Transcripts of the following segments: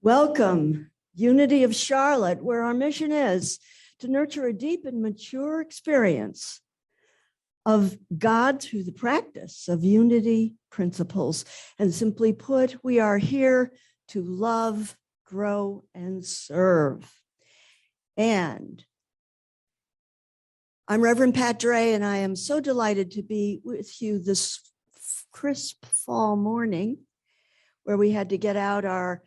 Welcome, Unity of Charlotte, where our mission is to nurture a deep and mature experience of God through the practice of unity principles. And simply put, we are here to love, grow, and serve. And I'm Reverend Pat Dre, and I am so delighted to be with you this crisp fall morning where we had to get out our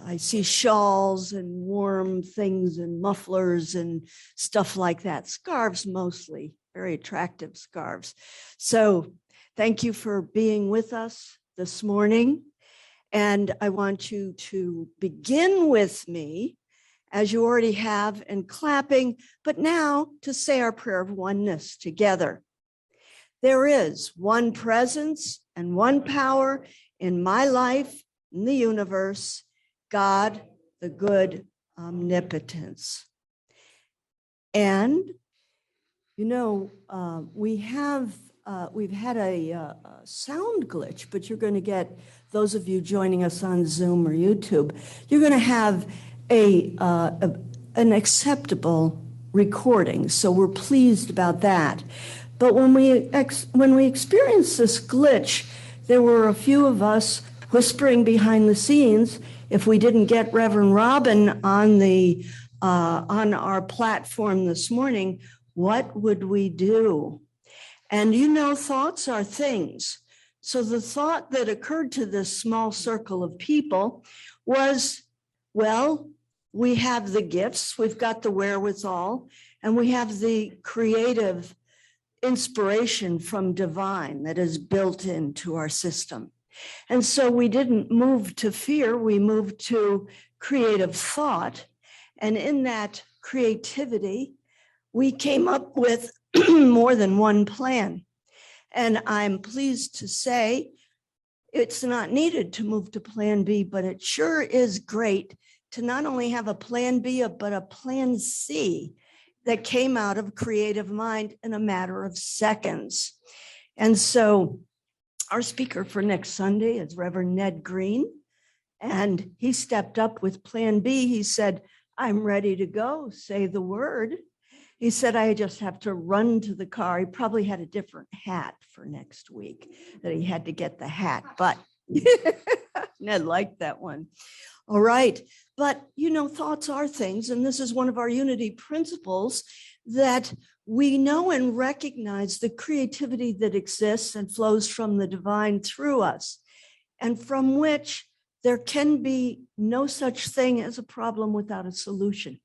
I see shawls and warm things and mufflers and stuff like that. Scarves mostly, very attractive scarves. So thank you for being with us this morning. And I want you to begin with me, as you already have, in clapping, but now to say our prayer of oneness together. There is one presence and one power in my life, in the universe, God, the good omnipotence. And, you know, we've had a sound glitch, but you're going to get, those of you joining us on Zoom or YouTube, you're going to have an acceptable recording. So we're pleased about that. But when we experienced this glitch, there were a few of us whispering behind the scenes, if we didn't get Reverend Robin on our platform this morning, what would we do? And you know, thoughts are things. So the thought that occurred to this small circle of people was, well, we have the gifts, we've got the wherewithal, and we have the creative inspiration from divine that is built into our system. And so we didn't move to fear, we moved to creative thought. And in that creativity, we came up with more than one plan. And I'm pleased to say it's not needed to move to plan B, but it sure is great to not only have a plan B, but a plan C that came out of creative mind in a matter of seconds. And so our speaker for next Sunday is Reverend Ned Green, and he stepped up with Plan B. He said, I'm ready to go, say the word. He said, I just have to run to the car. He probably had a different hat for next week, that he had to get the hat, but Ned liked that one. All right, but you know, thoughts are things, and this is one of our unity principles, that we know and recognize the creativity that exists and flows from the divine through us, and from which there can be no such thing as a problem without a solution.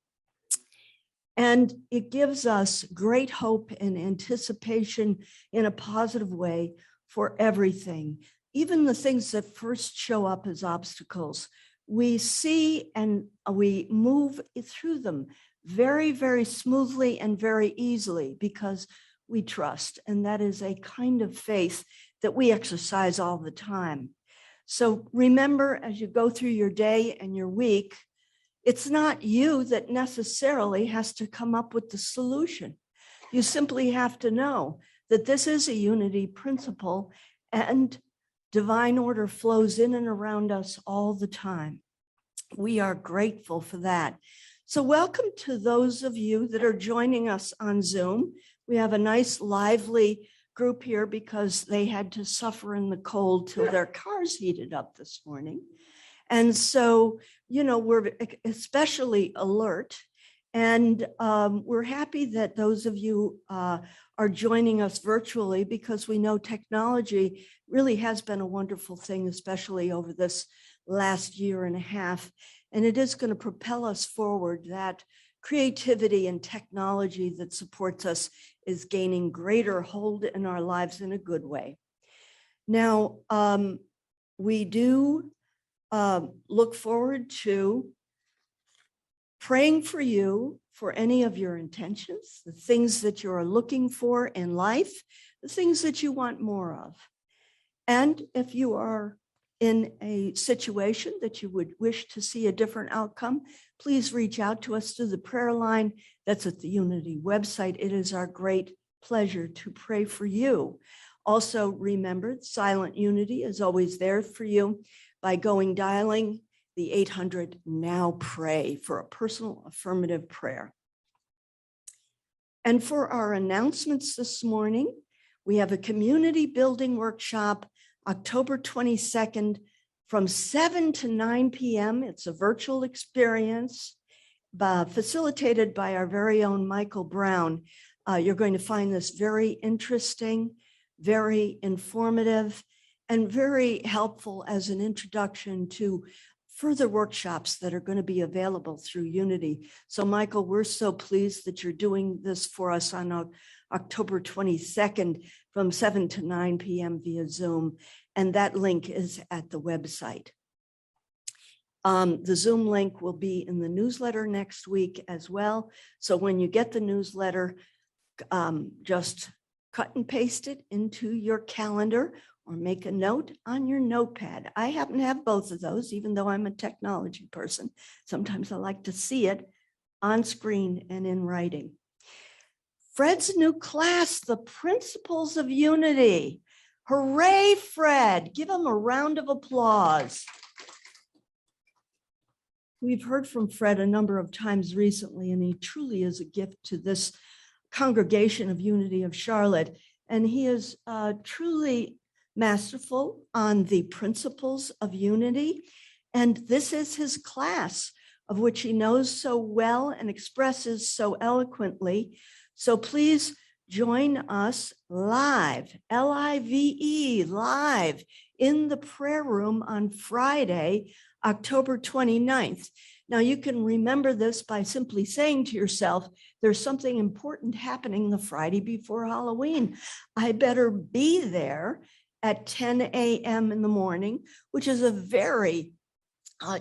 And it gives us great hope and anticipation in a positive way for everything, even the things that first show up as obstacles. We see and we move through them very, very smoothly and very easily because we trust. And that is a kind of faith that we exercise all the time. So remember, as you go through your day and your week, it's not you that necessarily has to come up with the solution. You simply have to know that this is a unity principle and divine order flows in and around us all the time. We are grateful for that. So welcome to those of you that are joining us on Zoom. We have a nice lively group here because they had to suffer in the cold till their cars heated up this morning. And so, you know, we're especially alert, and we're happy that those of you are joining us virtually, because we know technology really has been a wonderful thing, especially over this last year and a half. And it is going to propel us forward. That creativity and technology that supports us is gaining greater hold in our lives in a good way. Now, we do look forward to praying for you for any of your intentions, the things that you are looking for in life, the things that you want more of. And if you are in a situation that you would wish to see a different outcome, please reach out to us through the prayer line that's at the Unity website. It is our great pleasure to pray for you. Also, remember, Silent Unity is always there for you by dialing the 800 Now Pray for a personal affirmative prayer. And for our announcements this morning, we have a community building workshop October 22nd from 7 to 9 p.m. It's a virtual experience facilitated by our very own Michael Brown. You're going to find this very interesting, very informative, and very helpful as an introduction to further workshops that are going to be available through Unity. So Michael, we're so pleased that you're doing this for us on October 22nd from 7 to 9 p.m. via Zoom. And that link is at the website. The Zoom link will be in the newsletter next week as well. So when you get the newsletter, just cut and paste it into your calendar or make a note on your notepad. I happen to have both of those, even though I'm a technology person. Sometimes I like to see it on screen and in writing. Fred's new class, The Principles of Unity. Hooray, Fred. Give him a round of applause. We've heard from Fred a number of times recently, and he truly is a gift to this congregation of Unity of Charlotte. And he is truly masterful on the principles of unity. And this is his class, of which he knows so well and expresses so eloquently. So please join us live, L-I-V-E, live in the prayer room on Friday, October 29th. Now you can remember this by simply saying to yourself, there's something important happening the Friday before Halloween. I better be there at 10 a.m. in the morning, which is a very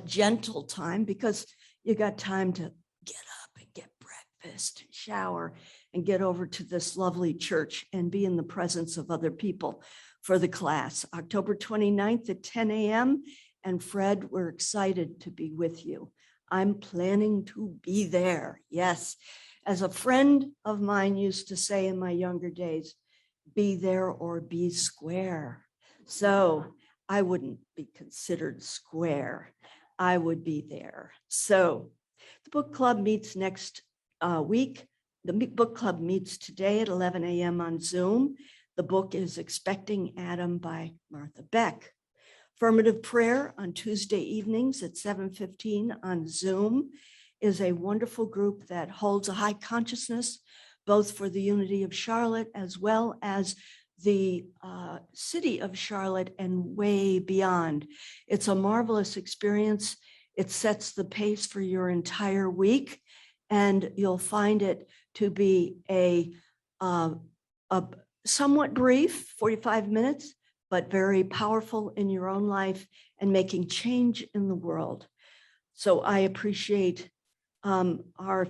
gentle time because you got time to get up and get breakfast and shower and get over to this lovely church and be in the presence of other people for the class. October 29th at 10 a.m. And Fred, we're excited to be with you. I'm planning to be there. Yes. As a friend of mine used to say in my younger days, be there or be square. So I wouldn't be considered square. I would be there. So the book club meets next week. The book club meets today at 11 a.m. on Zoom. The book is Expecting Adam by Martha Beck. Affirmative prayer on Tuesday evenings at 7:15 on Zoom is a wonderful group that holds a high consciousness, both for the Unity of Charlotte as well as the city of Charlotte and way beyond. It's a marvelous experience. It sets the pace for your entire week, and you'll find it to be a somewhat brief, 45 minutes, but very powerful in your own life and making change in the world. So I appreciate our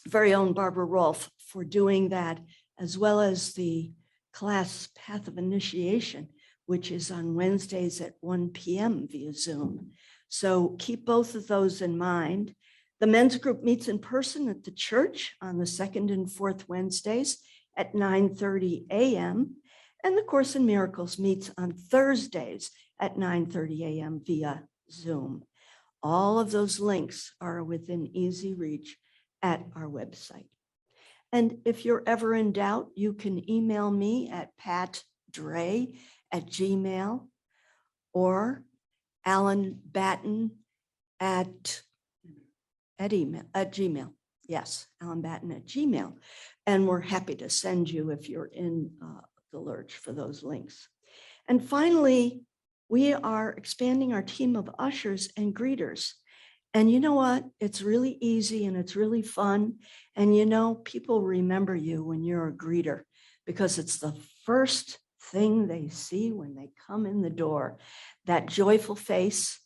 very own Barbara Rolfe for doing that, as well as the class Path of Initiation, which is on Wednesdays at 1 p.m. via Zoom. So keep both of those in mind. The men's group meets in person at the church on the second and fourth Wednesdays at 9:30 a.m. And the Course in Miracles meets on Thursdays at 9:30 a.m. via Zoom. All of those links are within easy reach at our website. And if you're ever in doubt, you can email me at patdre@gmail or Alan Batten at Gmail. Yes, Alan Batten at Gmail. And we're happy to send you if you're in the lurch for those links. And finally, we are expanding our team of ushers and greeters. And you know what? It's really easy and it's really fun. And you know, people remember you when you're a greeter because it's the first thing they see when they come in the door, that joyful face.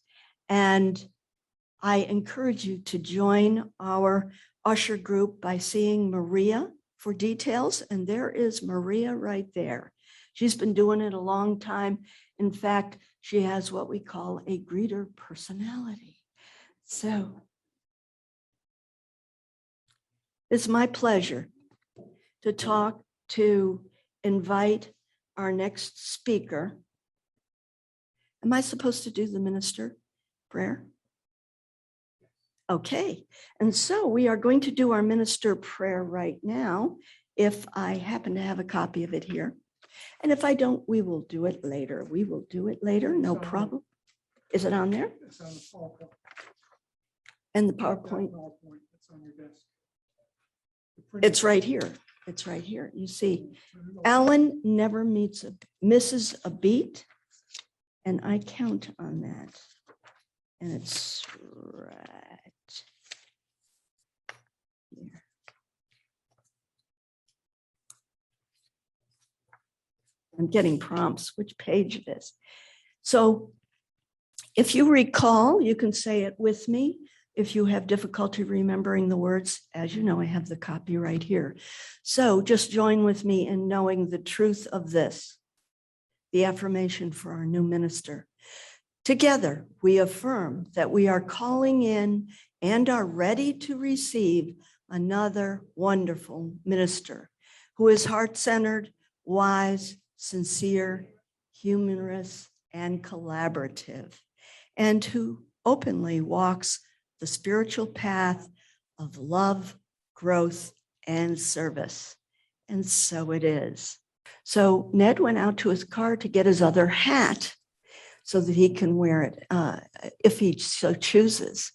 And I encourage you to join our usher group by seeing Maria for details. And there is Maria right there. She's been doing it a long time. In fact, she has what we call a greeter personality. So it's my pleasure to invite our next speaker. Am I supposed to do the minister prayer? Okay, and so we are going to do our minister prayer right now. If I happen to have a copy of it here. And if I don't, we will do it later. We will do it later, no problem. Is it on there? It's on the PowerPoint. And the PowerPoint? It's on your desk. It's right here. It's right here. You see, Alan never misses a beat, and I count on that. And it's right here. I'm getting prompts, which page it is. So if you recall, you can say it with me. If you have difficulty remembering the words, as you know, I have the copy right here. So just join with me in knowing the truth of this, the affirmation for our new minister. Together, we affirm that we are calling in and are ready to receive another wonderful minister who is heart-centered, wise, sincere, humorous, and collaborative, and who openly walks the spiritual path of love, growth, and service. And so it is. So Ned went out to his car to get his other hat so that he can wear it if he so chooses.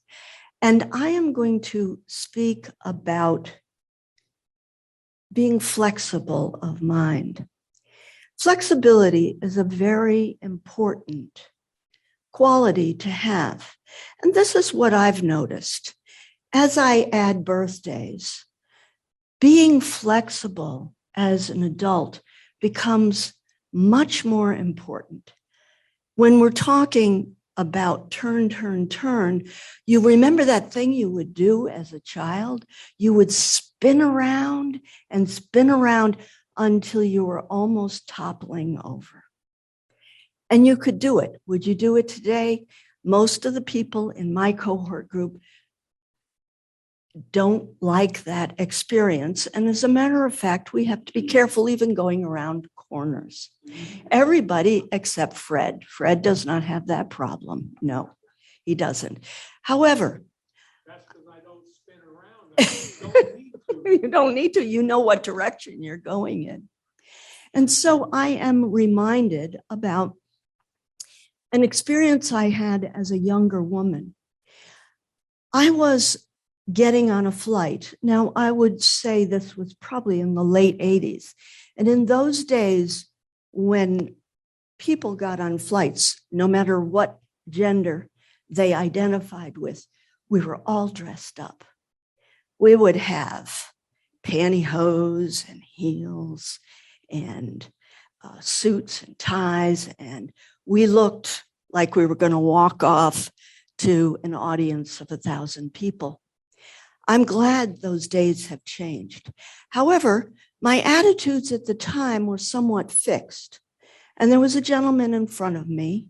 And I am going to speak about being flexible of mind. Flexibility is a very important quality to have. And this is what I've noticed. As I add birthdays, being flexible as an adult becomes much more important. When we're talking about turn, you remember that thing you would do as a child? You would spin around and spin around until you were almost toppling over. And you could do it. Would you do it today? Most of the people in my cohort group don't like that experience. And as a matter of fact, we have to be careful even going around corners. Everybody except Fred. Fred does not have that problem. No, he doesn't. However, that's because I don't spin around. You don't need to. You know what direction you're going in. And so I am reminded about an experience I had as a younger woman. I was getting on a flight. Now, I would say this was probably in the late 80s. And in those days, when people got on flights, no matter what gender they identified with, we were all dressed up. We would have pantyhose and heels and suits and ties, and we looked like we were going to walk off to an audience of 1,000 people. I'm glad those days have changed. However, my attitudes at the time were somewhat fixed. And there was a gentleman in front of me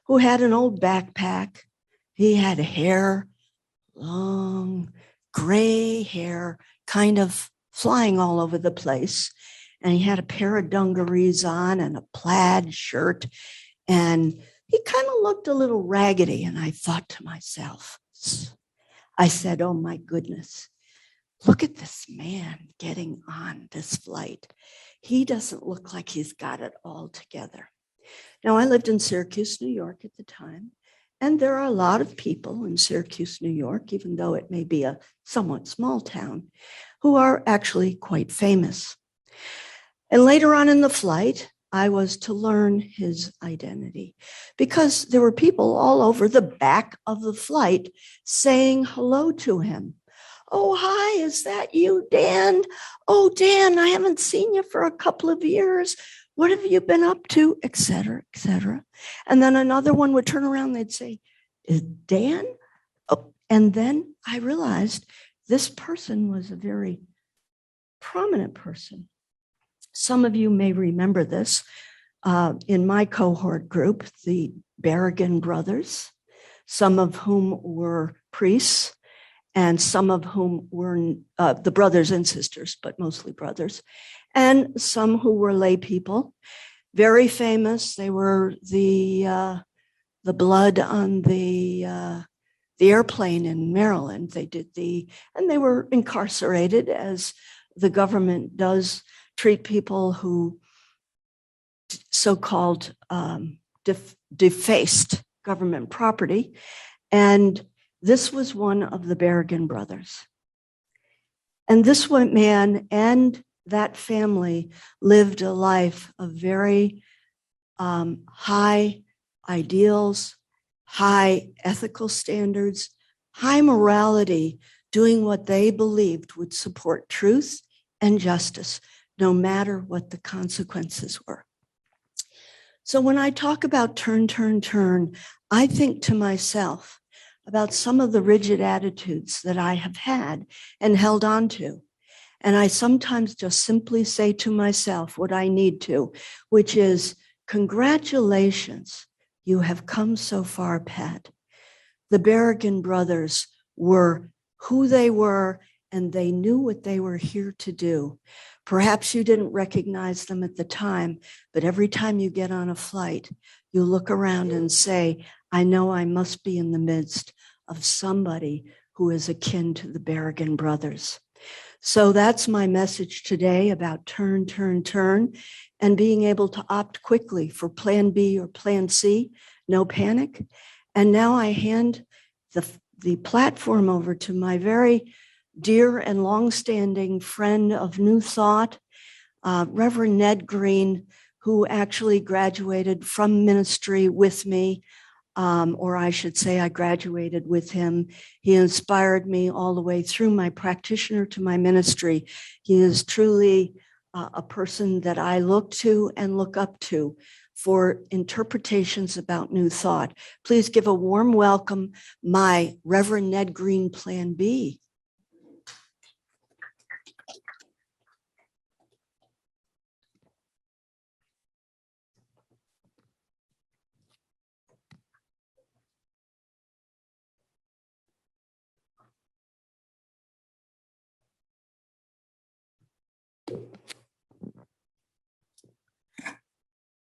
who had an old backpack. He had hair, long gray hair, kind of flying all over the place. And he had a pair of dungarees on and a plaid shirt. And he kind of looked a little raggedy. And I thought to myself, I said, oh my goodness, look at this man getting on this flight. He doesn't look like he's got it all together. Now, I lived in Syracuse, New York at the time. And there are a lot of people in Syracuse, New York, even though it may be a somewhat small town, who are actually quite famous. And later on in the flight, I was to learn his identity because there were people all over the back of the flight saying hello to him. Oh, hi, is that you, Dan? Oh, Dan, I haven't seen you for a couple of years. What have you been up to? Et cetera, et cetera. And then another one would turn around, they'd say, is Dan? Oh, and then I realized this person was a very prominent person. Some of you may remember this. In my cohort group, the Berrigan brothers, some of whom were priests, and some of whom were the brothers and sisters, but mostly brothers, and some who were lay people, very famous. They were the blood on the the airplane in Maryland. And they were incarcerated, as the government does treat people who so-called defaced government property. And this was one of the Berrigan brothers. And this one man and that family lived a life of very high ideals, high ethical standards, high morality, doing what they believed would support truth and justice, no matter what the consequences were. So when I talk about turn, turn, turn, I think to myself about some of the rigid attitudes that I have had and held on to. And I sometimes just simply say to myself what I need to, which is, congratulations, you have come so far, Pat. The Berrigan brothers were who they were, and they knew what they were here to do. Perhaps you didn't recognize them at the time, but every time you get on a flight, you look around and say, I know I must be in the midst of somebody who is akin to the Berrigan brothers. So that's my message today about turn, turn, turn, and being able to opt quickly for plan B or plan C, no panic. And now I hand the platform over to my very dear and longstanding friend of New Thought, Reverend Ned Green, who actually graduated from ministry with me, or I should say I graduated with him. He inspired me all the way through my practitioner to my ministry. He is truly a person that I look to and look up to for interpretations about New Thought. Please give a warm welcome, my Reverend Ned Green, Plan B.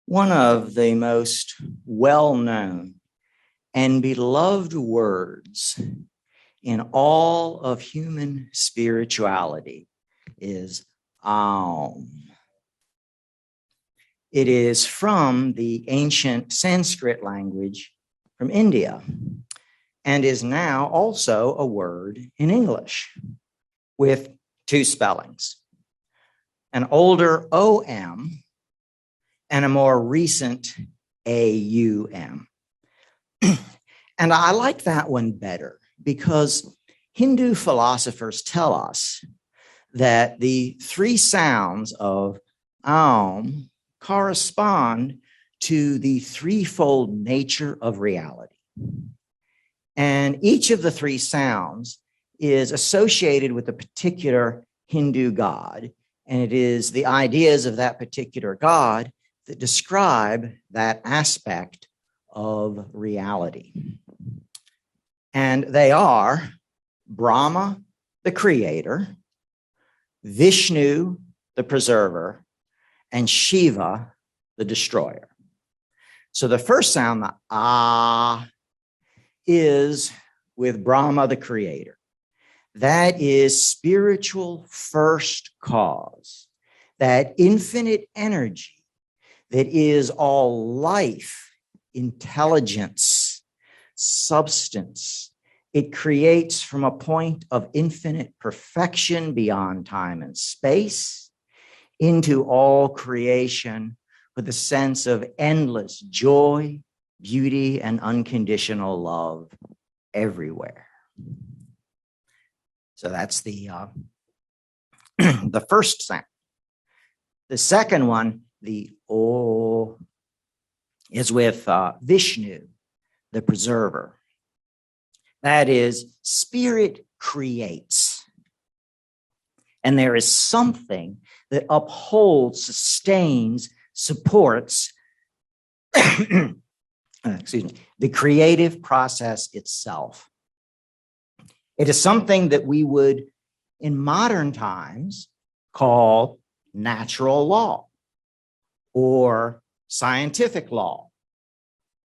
One of the most well-known and beloved words in all of human spirituality is Aum. It is from the ancient Sanskrit language from India and is now also a word in English with two spellings, an older O-M and a more recent A-U-M. And I like that one better because Hindu philosophers tell us that the three sounds of Aum correspond to the threefold nature of reality. And each of the three sounds is associated with a particular Hindu god, and it is the ideas of that particular god that describe that aspect of reality. And they are Brahma, the creator, Vishnu, the preserver, and Shiva, the destroyer. So the first sound, the ah, is with Brahma, the creator. That is spiritual first cause, that infinite energy that is all life, intelligence, substance. It creates from a point of infinite perfection beyond time and space into all creation with a sense of endless joy, beauty, and unconditional love everywhere. So that's the the first sound. The second one, the O, is with Vishnu, the preserver. That is, spirit creates. And there is something that upholds, sustains, supports, excuse me, the creative process itself. It is something that we would, in modern times, call natural law, or scientific law,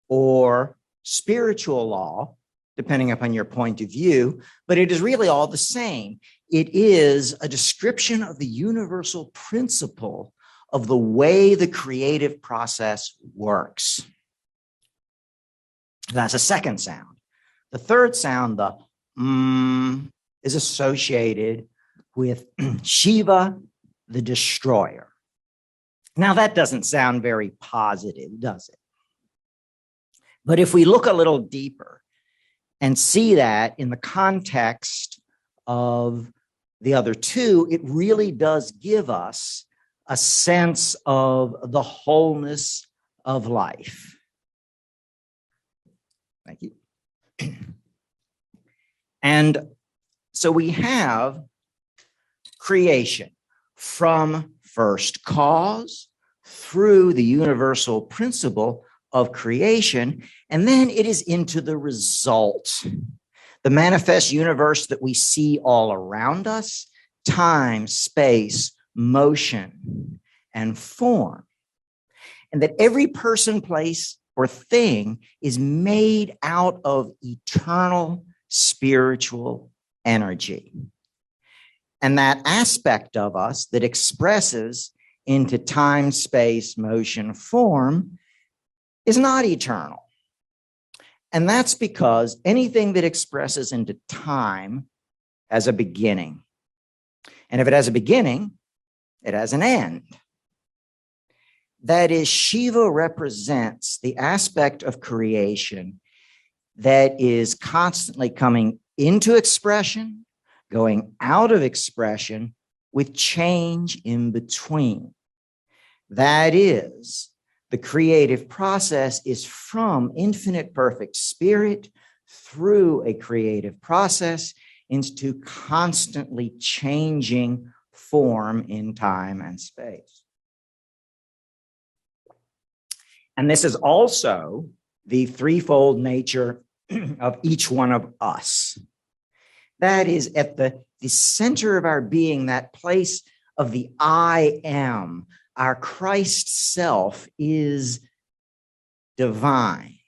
or spiritual law, depending upon your point of view, but it is really all the same. It is a description of the universal principle of the way the creative process works. That's a second sound. The third sound, the is associated with Shiva, the destroyer. Now, that doesn't sound very positive, does it? But if we look a little deeper and see that in the context of the other two, it really does give us a sense of the wholeness of life. Thank you. And so we have creation from first cause through the universal principle of creation, and then it is into the result, the manifest universe that we see all around us, time, space, motion, and form. And that every person, place, or thing is made out of eternal spiritual energy. And that aspect of us that expresses into time, space, motion, form is not eternal. And that's because anything that expresses into time has a beginning. And if it has a beginning, it has an end. That is, Shiva represents the aspect of creation that is constantly coming into expression, going out of expression, with change in between. That is, the creative process is from infinite perfect spirit through a creative process into constantly changing form in time and space. And this is also the threefold nature of each one of us. That is at the center of our being, that place of the I am. Our Christ self is divine.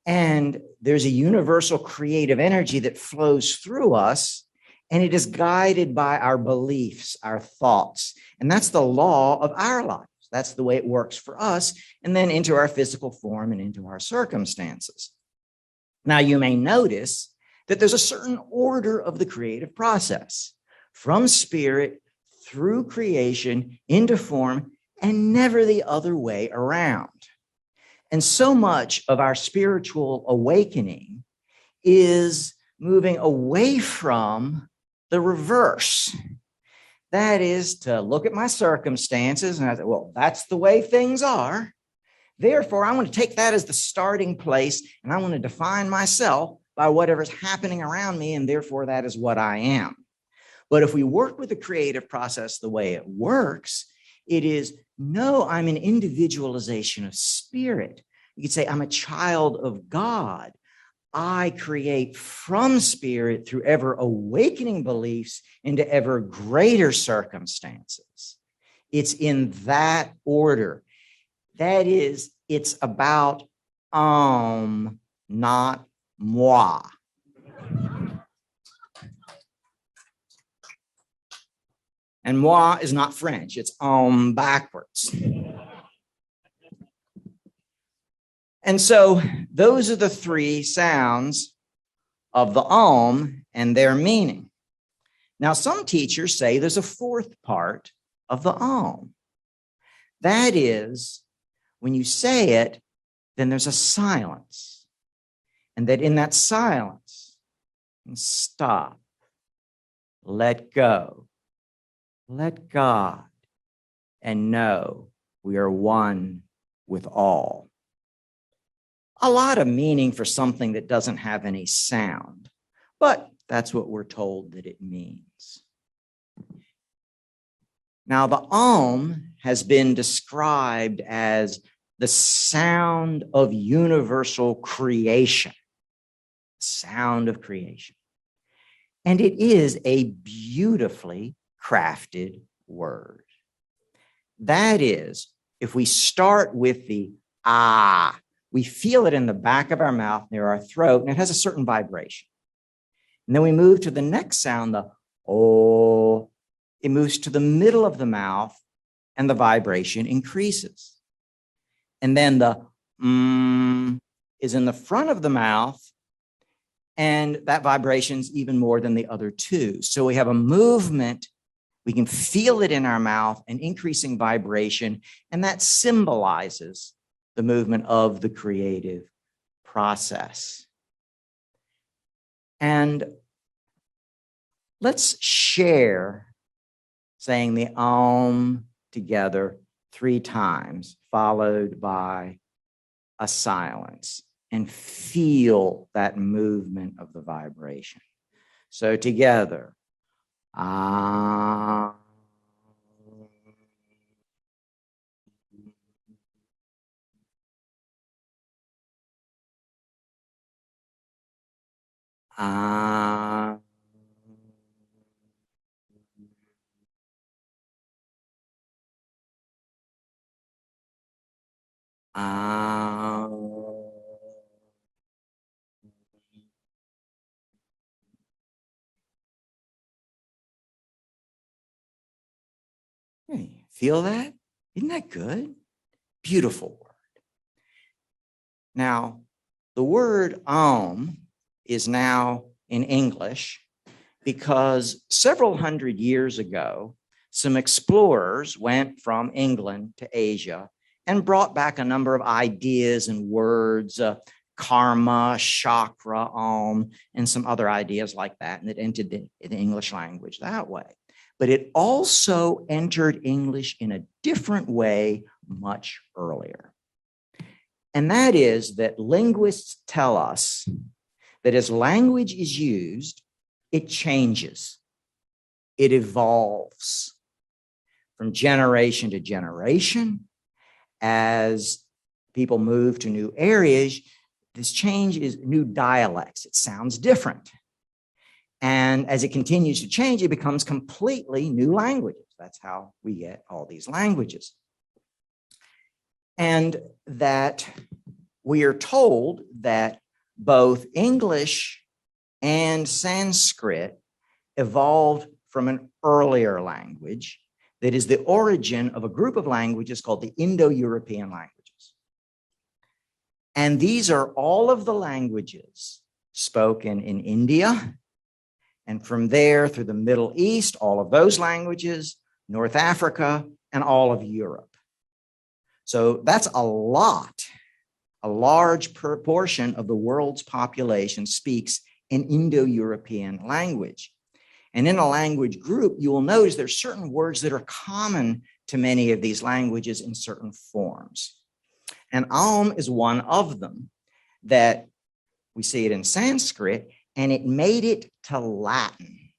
And there's a universal creative energy that flows through us, and it is guided by our beliefs, our thoughts. And that's the law of our lives. That's the way it works for us, and then into our physical form and into our circumstances. Now, you may notice that there's a certain order of the creative process, from spirit through creation into form, and never the other way around. And so much of our spiritual awakening is moving away from the reverse. That is to look at my circumstances and I say, well, that's the way things are. Therefore, I want to take that as the starting place, and I want to define myself by whatever's happening around me, and therefore that is what I am. But if we work with the creative process the way it works, it is, no, I'm an individualization of spirit. You could say, I'm a child of God. I create from spirit through ever awakening beliefs into ever greater circumstances. It's in that order. That is, it's about not moi. And moi is not French, it's backwards. And so those are the three sounds of the Oum and their meaning. Now, some teachers say there's a fourth part of the Oum. That is, when you say it, then there's a silence. And that in that silence, stop, let go, let God, and know we are one with all. A lot of meaning for something that doesn't have any sound, but that's what we're told that it means. Now, the Oum has been described as the sound of universal creation, sound of creation. And it is a beautifully crafted word. That is, if we start with the we feel it in the back of our mouth near our throat, and it has a certain vibration. And then we move to the next sound, the oh. It moves to the middle of the mouth, and the vibration increases. And then the is in the front of the mouth, and that vibration's even more than the other two. So we have a movement. We can feel it in our mouth, an increasing vibration, and that symbolizes the movement of the creative process. And let's share saying the Om together 3 times, followed by a silence, and feel that movement of the vibration. So together, Ah. Ah. Ah. Hey, feel that? Isn't that good? Beautiful word. Now, the word Om is now in English because several hundred years ago, some explorers went from England to Asia and brought back a number of ideas and words, karma, chakra, Om, and some other ideas like that, and it entered the English language that way. But it also entered English in a different way much earlier. And that is that linguists tell us that as language is used, it changes, it evolves from generation to generation. As people move to new areas, this change is new dialects. It sounds different. And as it continues to change, it becomes completely new languages. That's how we get all these languages. And that we are told that both English and Sanskrit evolved from an earlier language that is the origin of a group of languages called the Indo-European languages. And these are all of the languages spoken in India, and from there through the Middle East, all of those languages, North Africa, and all of Europe. So that's a lot. A large proportion of the world's population speaks an Indo-European language. And in a language group, you will notice there's certain words that are common to many of these languages in certain forms. And Om is one of them that we see it in Sanskrit, and it made it to Latin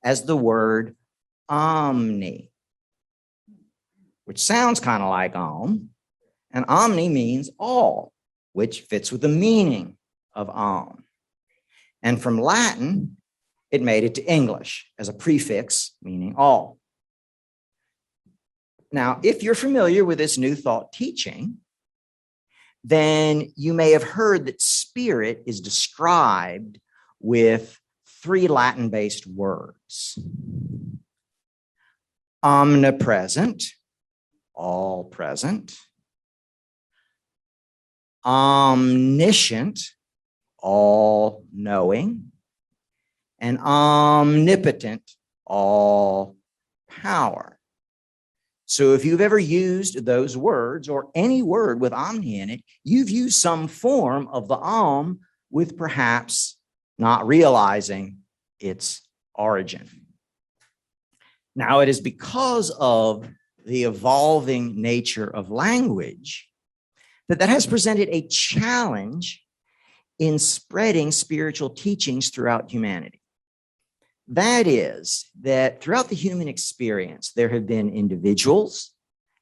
as the word omni, which sounds kind of like Om. And omni means all, which fits with the meaning of Om. And from Latin, it made it to English as a prefix meaning all. Now, if you're familiar with this New Thought teaching, then you may have heard that spirit is described with 3 Latin-based words. Omnipresent, all present. Omniscient, all knowing. And omnipotent, all power. So if you've ever used those words or any word with omni in it, you've used some form of the Om with perhaps not realizing its origin. Now, it is because of the evolving nature of language that has presented a challenge in spreading spiritual teachings throughout humanity. That is, that throughout the human experience, there have been individuals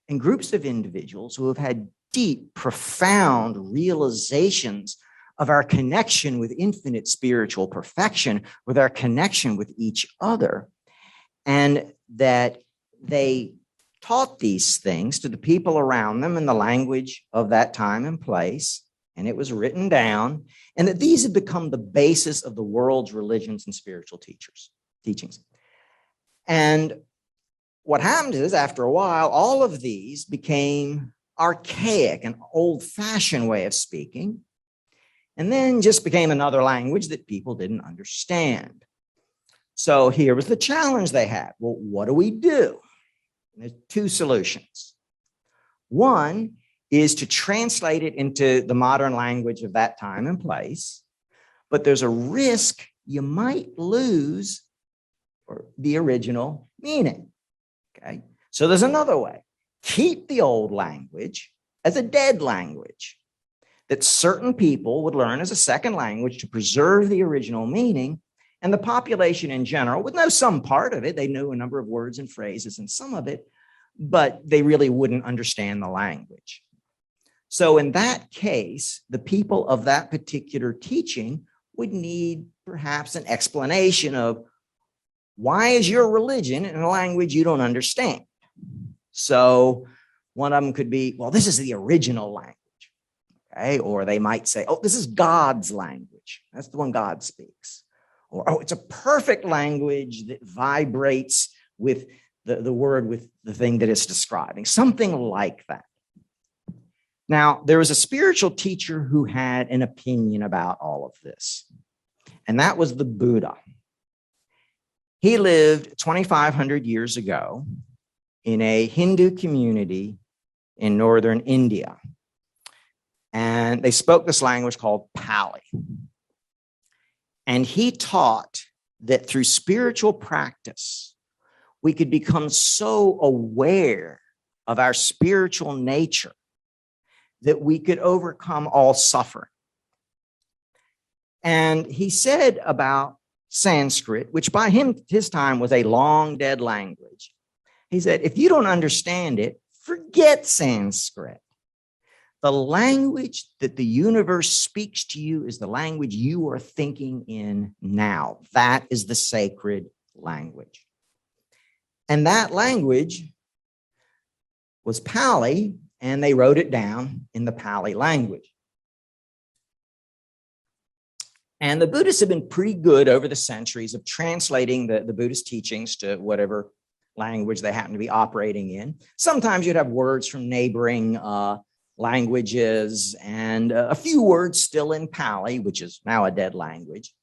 and groups of individuals who have had deep, profound realizations of our connection with infinite spiritual perfection, with our connection with each other, and that they taught these things to the people around them in the language of that time and place, and it was written down, and that these had become the basis of the world's religions and spiritual teachings. And what happened is, after a while, all of these became archaic, an old-fashioned way of speaking, and then just became another language that people didn't understand. So here was the challenge they had. Well, what do we do? And there's two solutions. One is to translate it into the modern language of that time and place, but there's a risk you might lose the original meaning. Okay, so there's another way. Keep the old language as a dead language that certain people would learn as a second language to preserve the original meaning, and the population in general would know some part of it. They knew a number of words and phrases and some of it, but they really wouldn't understand the language. So in that case, the people of that particular teaching would need perhaps an explanation of, why is your religion in a language you don't understand? So one of them could be, well, this is the original language. Okay? Or they might say, oh, this is God's language. That's the one God speaks. Or, oh, it's a perfect language that vibrates with the word, with the thing that it's describing. Something like that. Now, there was a spiritual teacher who had an opinion about all of this, and that was the Buddha. He lived 2,500 years ago in a Hindu community in northern India. And they spoke this language called Pali. And he taught that through spiritual practice, we could become so aware of our spiritual nature that we could overcome all suffering. And he said about Sanskrit, which by his time was a long dead language. He said, if you don't understand it, forget Sanskrit. The language that the universe speaks to you is the language you are thinking in now. That is the sacred language. And that language was Pali, and they wrote it down in the Pali language. And the Buddhists have been pretty good over the centuries of translating the Buddhist teachings to whatever language they happen to be operating in. Sometimes you'd have words from neighboring languages and a few words still in Pali, which is now a dead language.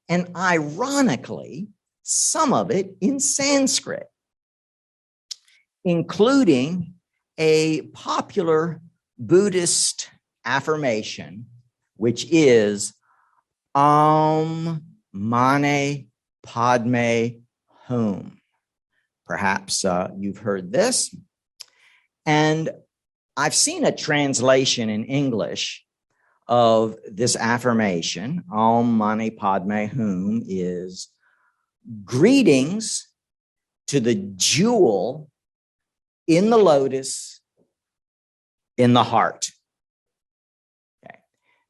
And ironically, some of it in Sanskrit, including a popular Buddhist affirmation, which is Om Mani Padme Hum. Perhaps you've heard this. And I've seen a translation in English of this affirmation. Om Mani Padme Hum is greetings to the jewel in the lotus in the heart. Okay.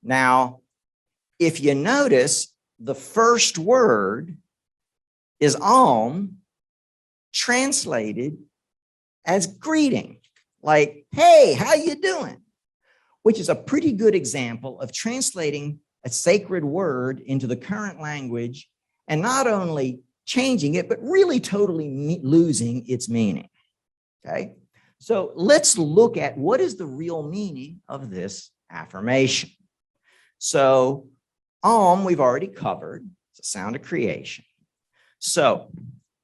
Now, if you notice, the first word is Om, translated as greeting, like, hey, how you doing? Which is a pretty good example of translating a sacred word into the current language and not only changing it, but really totally losing its meaning. Okay, so let's look at what is the real meaning of this affirmation. So Om, we've already covered. It's a sound of creation. So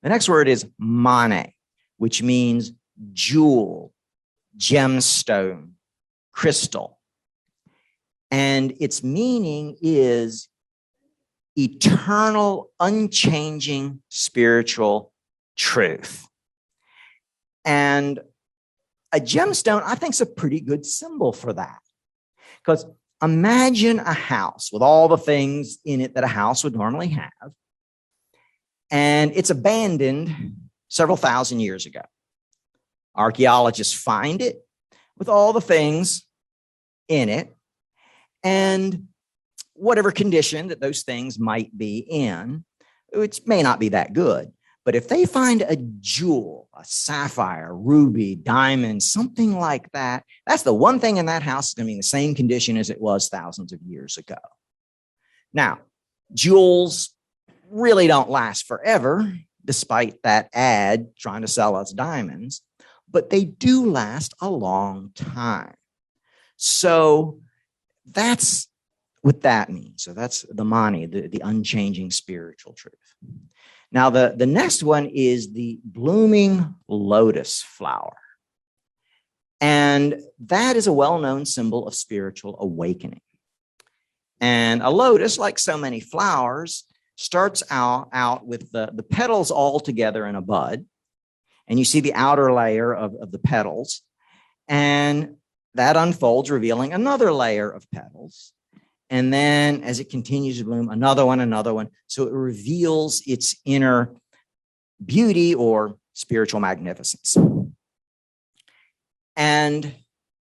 the next word is Mane, which means jewel, gemstone, crystal. And its meaning is eternal, unchanging spiritual truth. And a gemstone, I think, is a pretty good symbol for that. Because imagine a house with all the things in it that a house would normally have, and it's abandoned several thousand years ago. Archaeologists find it with all the things in it, and whatever condition that those things might be in, which may not be that good, But if they find a jewel, a sapphire, ruby, diamond, something like that, that's the one thing in that house that's going to be in the same condition as it was thousands of years ago. Now, jewels really don't last forever, despite that ad trying to sell us diamonds, but they do last a long time. So that's what that means. So that's the Mani, the unchanging spiritual truth. Now, the next one is the blooming lotus flower. And that is a well-known symbol of spiritual awakening. And a lotus, like so many flowers, starts out with the petals all together in a bud. And you see the outer layer of the petals. And that unfolds, revealing another layer of petals. And then as it continues to bloom, another one. So it reveals its inner beauty or spiritual magnificence. And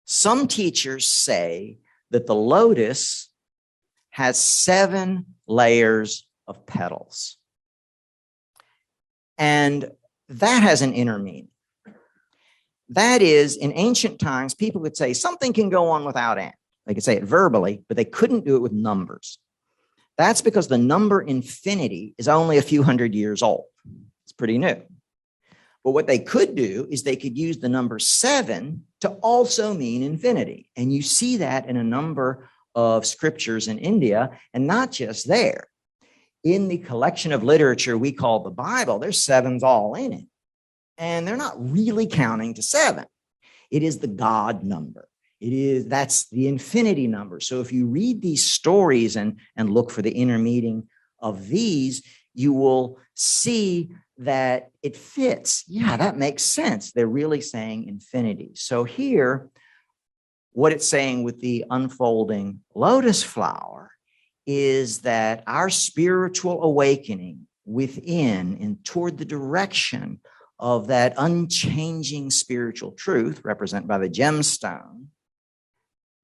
some teachers say that the lotus has 7 layers of petals. And that has an inner meaning. That is, in ancient times, people could say something can go on without end. They could say it verbally, but they couldn't do it with numbers. That's because the number infinity is only a few hundred years old. It's pretty new. But what they could do is they could use the number 7 to also mean infinity. And you see that in a number of scriptures in India, and not just there. In the collection of literature we call the Bible, there's 7s all in it. And they're not really counting to 7. It is the God number. That's the infinity number. So if you read these stories and look for the inner meaning of these, you will see that it fits. Yeah, that makes sense. They're really saying infinity. So here, what it's saying with the unfolding lotus flower is that our spiritual awakening within and toward the direction of that unchanging spiritual truth, represented by the gemstone,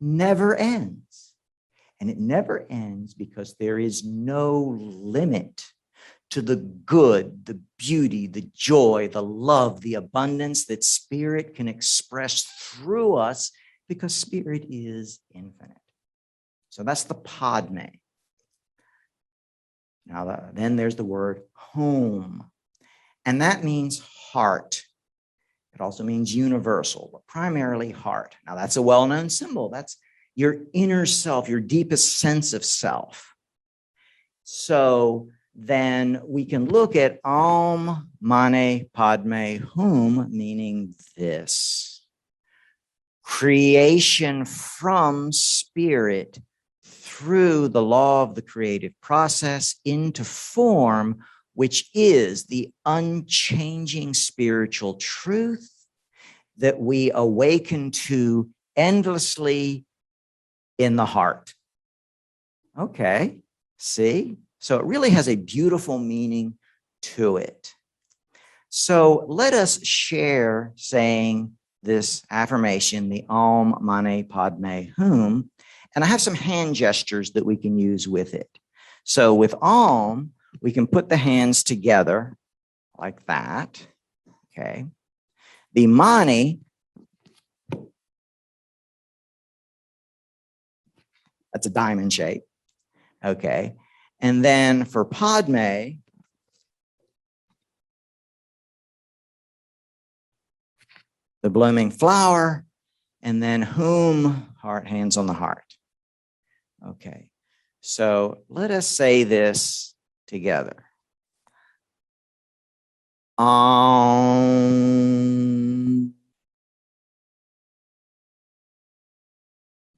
never ends. And it never ends because there is no limit to the good, the beauty, the joy, the love, the abundance that spirit can express through us, because spirit is infinite. So that's the Padme. Now, then there's the word home, and that means heart. It also means universal, but primarily heart. Now, that's a well-known symbol. That's your inner self, your deepest sense of self. So then we can look at Aum Mane Padme Hum, meaning this: creation from spirit through the law of the creative process into form, which is the unchanging spiritual truth that we awaken to endlessly in the heart. Okay, see? So it really has a beautiful meaning to it. So let us share saying this affirmation, the Aum Mane Padme Hum, and I have some hand gestures that we can use with it. So with Aum, we can put the hands together like that, okay? The Mani, that's a diamond shape, okay? And then for Padme, the blooming flower, and then Hum, heart, hands on the heart. Okay, so let us say this together. Aum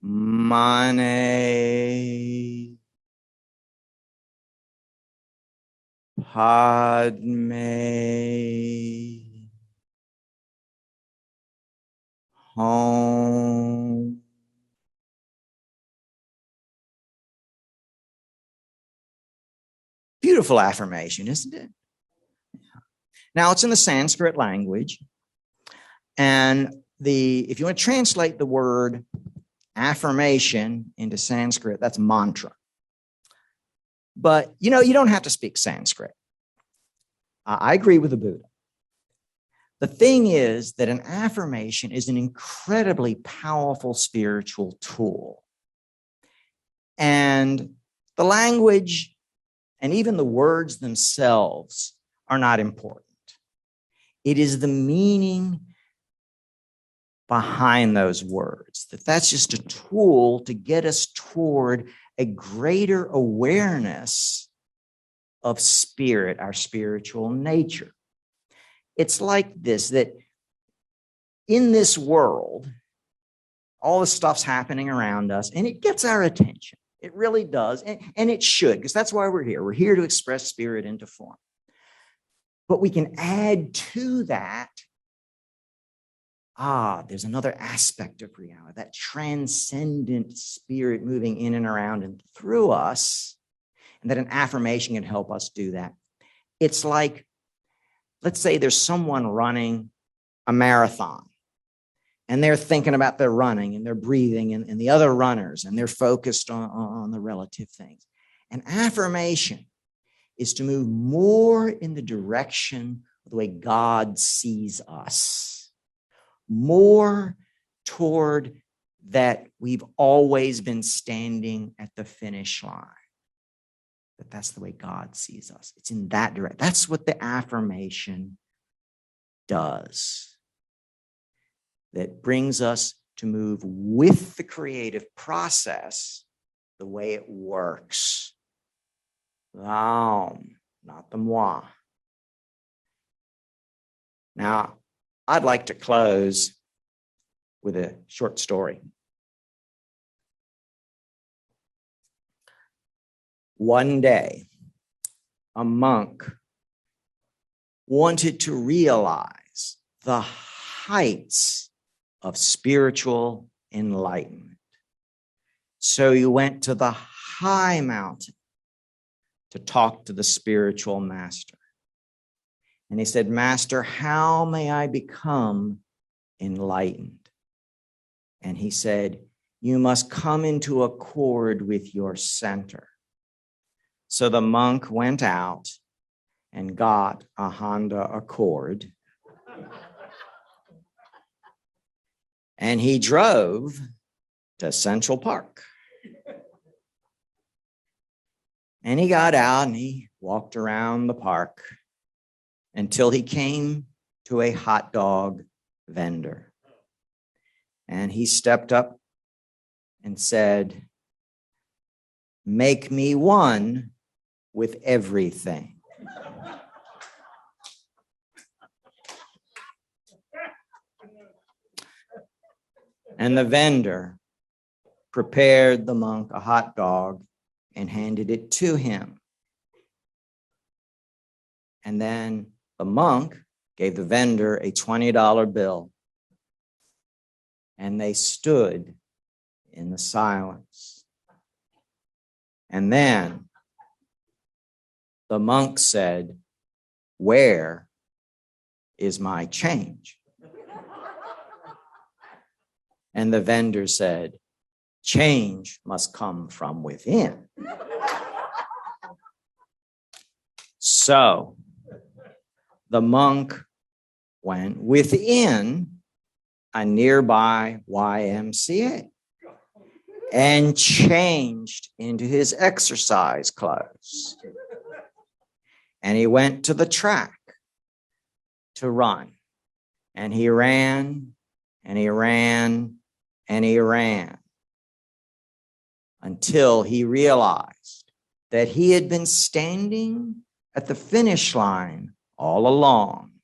Mane Padme Hum. Beautiful affirmation, isn't it? Now, it's in the Sanskrit language. And if you want to translate the word affirmation into Sanskrit, that's mantra. But, you don't have to speak Sanskrit. I agree with the Buddha. The thing is that an affirmation is an incredibly powerful spiritual tool. And the language and even the words themselves are not important. It is the meaning behind those words, that's just a tool to get us toward a greater awareness of spirit, our spiritual nature. It's like this, that in this world, all this stuff's happening around us, and it gets our attention. It really does, and it should, because that's why we're here. We're here to express spirit into form. But we can add to that, there's another aspect of reality, that transcendent spirit moving in and around and through us, and that an affirmation can help us do that. It's like, let's say there's someone running a marathon, and they're thinking about their running and their breathing and the other runners, and they're focused on the relative things. An affirmation is to move more in the direction of the way God sees us, more toward that we've always been standing at the finish line. That's the way God sees us. It's in that direction. That's what the affirmation does. That brings us to move with the creative process the way it works. Not the moi. Now, I'd like to close with a short story. One day, a monk wanted to realize the heights of spiritual enlightenment. So he went to the high mountain to talk to the spiritual master. And he said, "Master, how may I become enlightened?" And he said, "You must come into accord with your center." So the monk went out and got a Honda Accord. And he drove to Central Park. And he got out and he walked around the park until he came to a hot dog vendor. And he stepped up and said, "Make me one with everything." And the vendor prepared the monk a hot dog and handed it to him. And then the monk gave the vendor a $20 bill. And they stood in the silence. And then the monk said, "Where is my change?" And the vendor said, "Change must come from within." So the monk went within a nearby YMCA and changed into his exercise clothes. And he went to the track to run. And he ran, and he ran, and he ran until he realized that he had been standing at the finish line all along,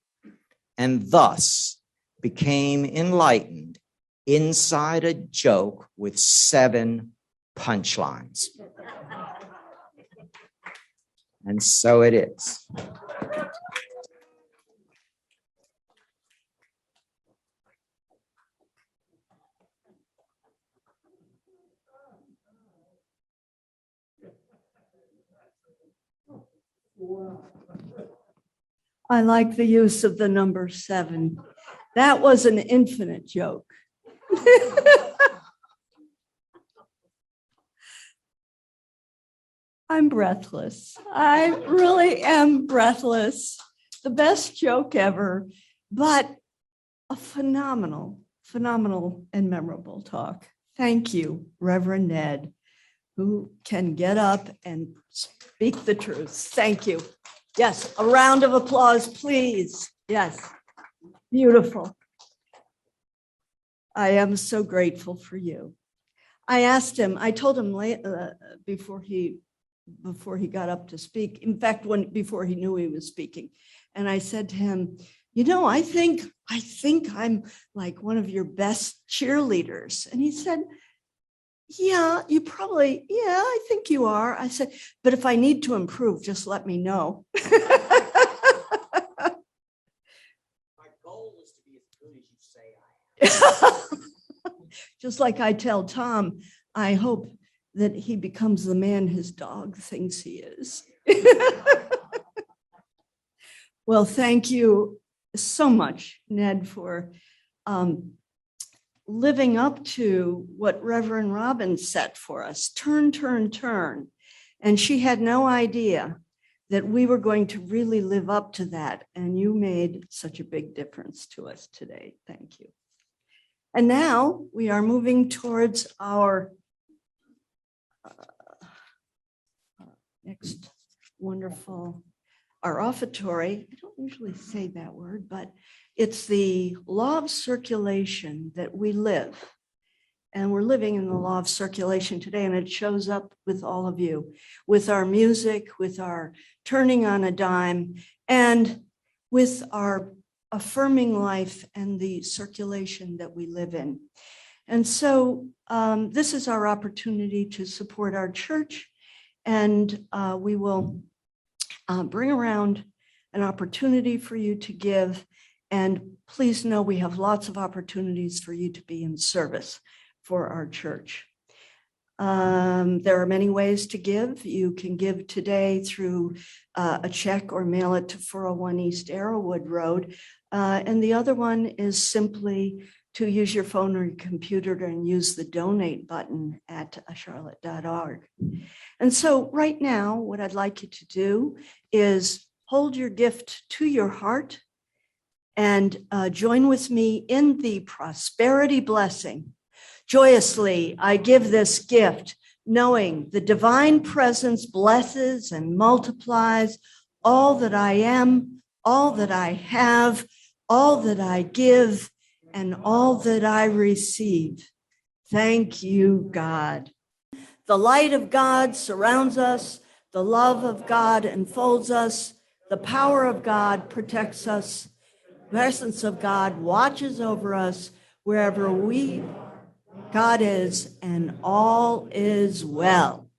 and thus became enlightened inside a joke with 7 punchlines. And so it is. I like the use of the number 7. That was an infinite joke. I'm breathless. I really am breathless. the best joke ever, but a phenomenal and memorable talk. Thank you, Reverend Ned, who can get up and speak the truth. Thank you. Yes, a round of applause, please. Yes, beautiful. I am so grateful for you. I asked him, I told him before he got up to speak, in fact, before he knew he was speaking, and I said to him, you know, I think I'm like one of your best cheerleaders. And he said, yeah, I think you are. I said, but if I need to improve, just let me know. My goal is to be as good as you say I am. Just like I tell Tom, I hope that he becomes the man his dog thinks he is. Well, thank you so much, Ned, for living up to what Reverend Robin set for us. Turn, turn, turn. And she had no idea that we were going to really live up to that. And you made such a big difference to us today. Thank you. And now we are moving towards our next wonderful, our offertory. I don't usually say that word, but it's the law of circulation that we live. And we're living in the law of circulation today, and it shows up with all of you, with our music, with our turning on a dime, and with our affirming life and the circulation that we live in. And so this is our opportunity to support our church, and we will bring around an opportunity for you to give. And please know we have lots of opportunities for you to be in service for our church. There are many ways to give. You can give today through a check or mail it to 401 East Arrowwood Road. And the other one is simply to use your phone or your computer and use the donate button at charlotte.org. And so right now, what I'd like you to do is hold your gift to your heart and join with me in the prosperity blessing. Joyously, I give this gift, knowing the divine presence blesses and multiplies all that I am, all that I have, all that I give, and all that I receive. Thank you, God. The light of God surrounds us. The love of God enfolds us. The power of God protects us. The presence of God watches over us wherever God is, and all is well.